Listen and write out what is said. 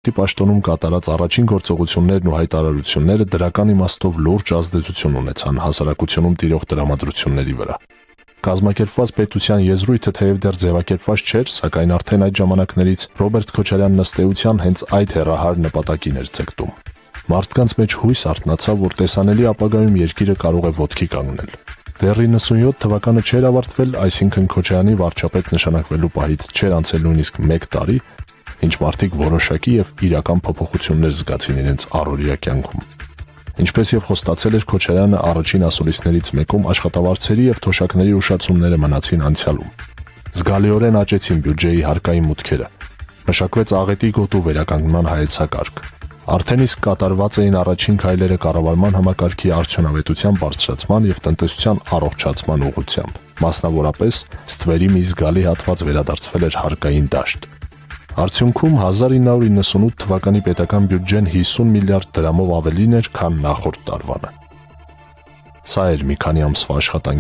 պաշտոնում կատարած առաջին գործողություններն ու հայտարարությունները դրական իմաստով լուրջ ազդեցություն ունեցան հասարակությունում տիրող տրամադրությունների վրա։ Կազմակերպված պետության եզրույթը թեև դեռ ձևակերպված չէր, սակայն արդեն այդ ժամանակներից Ռոբերտ Քոչարյանն ըստ էության հենց այդ հեռահար նպատակին էր ձգտում։ Մարդկանց մեջ հույս արթնացավ, որ տեսանելի ապագայում երկիրը կարող է ոտքի կանգնել։ Դեռ 97 թվականը չէր ավարտվել, այսինքն Քոչարյանի վարչապետ նշանակվելու պահից չէր անցել նույնիսկ 1 տարի, ինչ մարդիկ որոշակի եւ իրական փոփոխություններ զգացին իրենց առօրյա կյանքում։ Ինչպես եւ խոստացել էր Քոչարյանը առաջին ասուլիսներից մեկում, աշխատավարձերի եւ թոշակների ուշացումները մնացին անցյալում։ Զգալիորեն աճեցին բյուջեի հարկային մուտքերը։ Մշակվեց աղետի գոտու վերականգնման հայեցակարգ։ Արդեն իսկ կատարված էին առաջին քայլերը կառավարման համակարգի արդյունավետության բարձրացման եւ տնտեսության առողջացման ուղղությամբ։ Մասնավորապես, ստվերի մի զգալի հատված վերադարձվել էր հարկային դաշտ։ Արդյունքում 1998 թվականի պետական բյուջեն 50 միլիարդ դրամով ավելին էր, քան նախորդ տարվանը։ Սա էր մի քանի ամսվա աշխատանքի